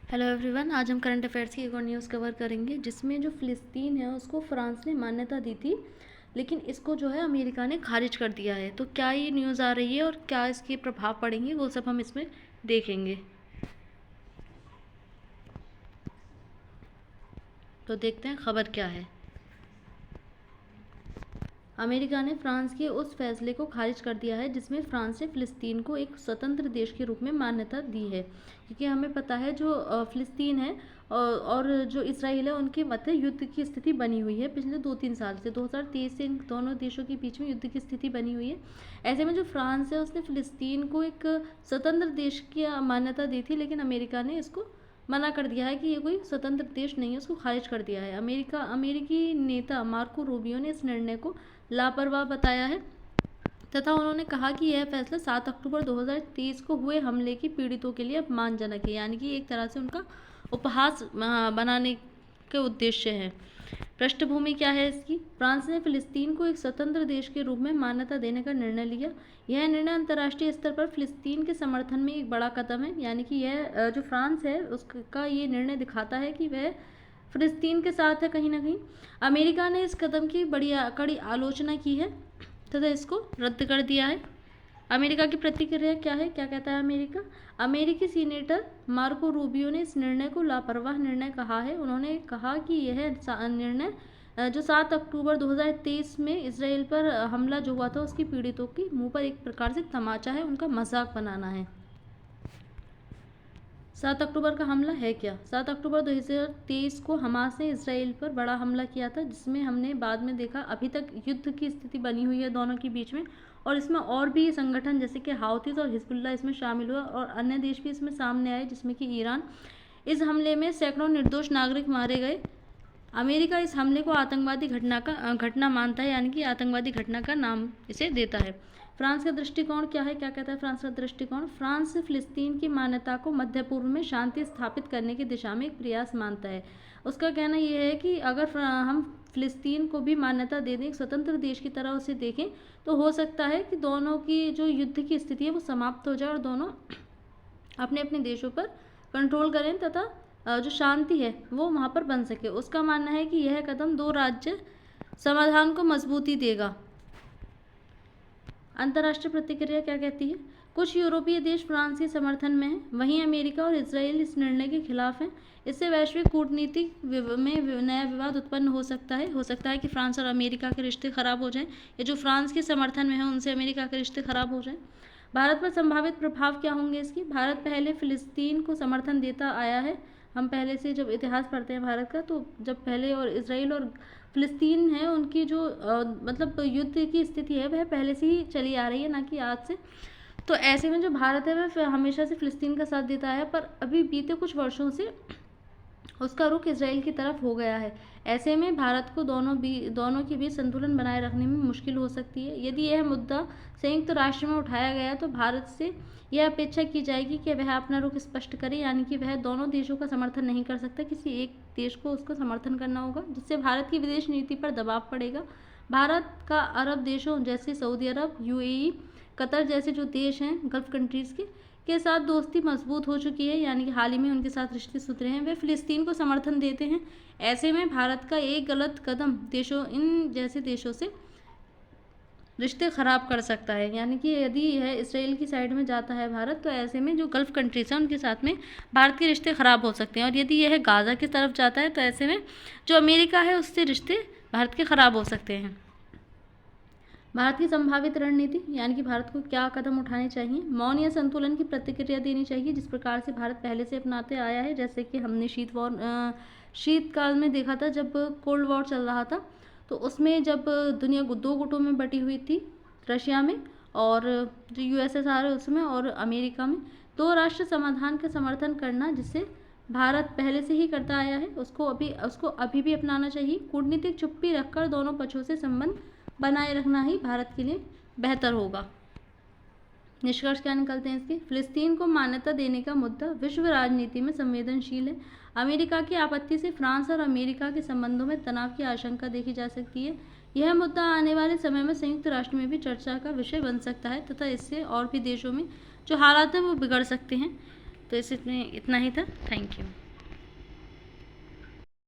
Hello everyone, आज हम current affairs की एक और न्यूज़ कवर करेंगे जिसमें जो फ़िलिस्तीन है उसको फ्रांस ने मान्यता दी थी, लेकिन इसको जो है अमेरिका ने खारिज कर दिया है। तो क्या ये न्यूज़ आ रही है और क्या इसके प्रभाव पड़ेंगे वो सब हम इसमें देखेंगे। तो देखते हैं खबर क्या है। अमेरिका ने फ्रांस के उस फैसले को खारिज कर दिया है जिसमें फ्रांस ने फ़िलिस्तीन को एक स्वतंत्र देश के रूप में मान्यता दी है, क्योंकि हमें पता है जो फ़िलिस्तीन है और जो इसराइल है उनके मध्य युद्ध की स्थिति बनी हुई है पिछले 2-3 साल से। 2023 से इन दोनों देशों के बीच में युद्ध की स्थिति बनी हुई है। ऐसे में जो फ्रांस है उसने फ़िलिस्तीन को एक स्वतंत्र देश की मान्यता दी थी, लेकिन अमेरिका ने इसको मना कर दिया है कि ये कोई स्वतंत्र देश नहीं है, उसको खारिज कर दिया है। अमेरिकी नेता मार्को रूबियो ने इस निर्णय को लापरवाह बताया है तथा उन्होंने कहा कि यह फैसला 7 अक्टूबर 2023 को हुए हमले की पीड़ितों के लिए अपमानजनक है, यानी कि एक तरह से उनका उपहास बनाने के उद्देश्य है। पृष्ठभूमि क्या है इसकी? फ्रांस ने फ़िलिस्तीन को एक स्वतंत्र देश के रूप में मान्यता देने का निर्णय लिया। यह निर्णय अंतर्राष्ट्रीय स्तर पर फ़िलिस्तीन के समर्थन में एक बड़ा कदम है, यानी कि यह जो फ्रांस है उसका ये निर्णय दिखाता है कि वह फ़िलिस्तीन के साथ है कहीं ना कहीं। अमेरिका ने इस कदम की कड़ी आलोचना की है तथा इसको रद्द कर दिया है। अमेरिका की प्रतिक्रिया क्या है, क्या कहता है अमेरिका? अमेरिकी सीनेटर मार्को रूबियो ने इस निर्णय को लापरवाह निर्णय कहा है। उन्होंने कहा कि यह निर्णय जो 7 अक्टूबर 2023 में इसराइल पर हमला जो हुआ था उसकी पीड़ितों की मुंह पर एक प्रकार से तमाचा है, उनका मजाक बनाना है। 7 अक्टूबर का हमला है क्या? 7 अक्टूबर 2023 को हमास ने इसराइल पर बड़ा हमला किया था, जिसमें हमने बाद में देखा अभी तक युद्ध की स्थिति बनी हुई है दोनों के बीच में, और इसमें और भी संगठन जैसे कि हाउथीज और हिजबुल्लाह इसमें शामिल हुआ और अन्य देश भी इसमें सामने आए जिसमें कि ईरान। इस हमले में सैकड़ों निर्दोष नागरिक मारे गए। अमेरिका इस हमले को आतंकवादी घटना मानता है, यानी कि आतंकवादी घटना का नाम इसे देता है। फ्रांस का दृष्टिकोण क्या है, क्या कहता है फ्रांस का दृष्टिकोण? फ्रांस फ़िलिस्तीन की मान्यता को मध्य पूर्व में शांति स्थापित करने की दिशा में एक प्रयास मानता है। उसका कहना यह है कि अगर हम फ़िलिस्तीन को भी मान्यता दे दें, एक स्वतंत्र देश की तरह उसे देखें, तो हो सकता है कि दोनों की जो युद्ध की स्थिति है वो समाप्त हो जाए और दोनों अपने अपने देशों पर कंट्रोल करें तथा जो शांति है वो वहाँ पर बन सके। उसका मानना है कि यह कदम 2 राज्य समाधान को मजबूती देगा। अंतर्राष्ट्रीय प्रतिक्रिया क्या कहती है? कुछ यूरोपीय देश फ्रांस के समर्थन में हैं, वहीं अमेरिका और इसराइल इस निर्णय के खिलाफ हैं। इससे वैश्विक कूटनीति में नया विवाद उत्पन्न हो सकता है कि फ्रांस और अमेरिका के रिश्ते खराब हो जाएं, या जो फ्रांस के समर्थन में है उनसे अमेरिका के रिश्ते खराब हो जाएं। भारत पर संभावित प्रभाव क्या होंगे इसकी? भारत पहले फ़िलिस्तीन को समर्थन देता आया है। हम पहले से जब इतिहास पढ़ते हैं भारत का, तो जब पहले और इसराइल और फ़िलिस्तीन है उनकी जो मतलब युद्ध की स्थिति है वह पहले से ही चली आ रही है, ना कि आज से। तो ऐसे में जो भारत है वह हमेशा से फ़िलिस्तीन का साथ देता है, पर अभी बीते कुछ वर्षों से उसका रुख इसराइल की तरफ हो गया है। ऐसे में भारत को दोनों के बीच संतुलन बनाए रखने में मुश्किल हो सकती है। यदि यह मुद्दा संयुक्त राष्ट्र में उठाया गया तो भारत से यह अपेक्षा की जाएगी कि वह अपना रुख स्पष्ट करे, यानी कि वह दोनों देशों का समर्थन नहीं कर सकता, किसी एक देश को उसको समर्थन करना होगा, जिससे भारत की विदेश नीति पर दबाव पड़ेगा। भारत का अरब देशों जैसे सऊदी अरब, यूएई, कतर जैसे जो देश हैं गल्फ कंट्रीज़ के साथ दोस्ती मजबूत हो चुकी है, यानी कि हाल ही में उनके साथ रिश्ते सुधरे हैं, वे फ़िलिस्तीन को समर्थन देते हैं। ऐसे में भारत का एक गलत कदम इन जैसे देशों से रिश्ते ख़राब कर सकता है, यानी कि यदि यह इसराइल की साइड में जाता है भारत, तो ऐसे में जो गल्फ़ कंट्रीज़ हैं उनके साथ में भारत के रिश्ते ख़राब हो सकते हैं, और यदि यह गाज़ा की तरफ जाता है तो ऐसे में जो अमेरिका है उससे रिश्ते भारत के ख़राब हो सकते हैं। भारत की संभावित रणनीति, यानी कि भारत को क्या कदम उठाने चाहिए? मौन या संतुलन की प्रतिक्रिया देनी चाहिए, जिस प्रकार से भारत पहले से अपनाते आया है। जैसे कि हमने शीतकाल में देखा था, जब कोल्ड वॉर चल रहा था, तो उसमें जब दुनिया 2 गुटों में बटी हुई थी, रशिया में और जो यूएसएसआर है उसमें और अमेरिका में, 2 राष्ट्र समाधान का समर्थन करना, जिससे भारत पहले से ही करता आया है, उसको अभी भी अपनाना चाहिए। कूटनीतिक चुप्पी रखकर दोनों पक्षों से संबंध बनाए रखना ही भारत के लिए बेहतर होगा। निष्कर्ष क्या निकलते हैं इसके? फ़िलिस्तीन को मान्यता देने का मुद्दा विश्व राजनीति में संवेदनशील है। अमेरिका की आपत्ति से फ्रांस और अमेरिका के संबंधों में तनाव की आशंका देखी जा सकती है। यह मुद्दा आने वाले समय में संयुक्त राष्ट्र में भी चर्चा का विषय बन सकता है तथा इससे और भी देशों में जो हालात हैं वो बिगड़ सकते हैं। तो इसमें इतना ही था। Thank you.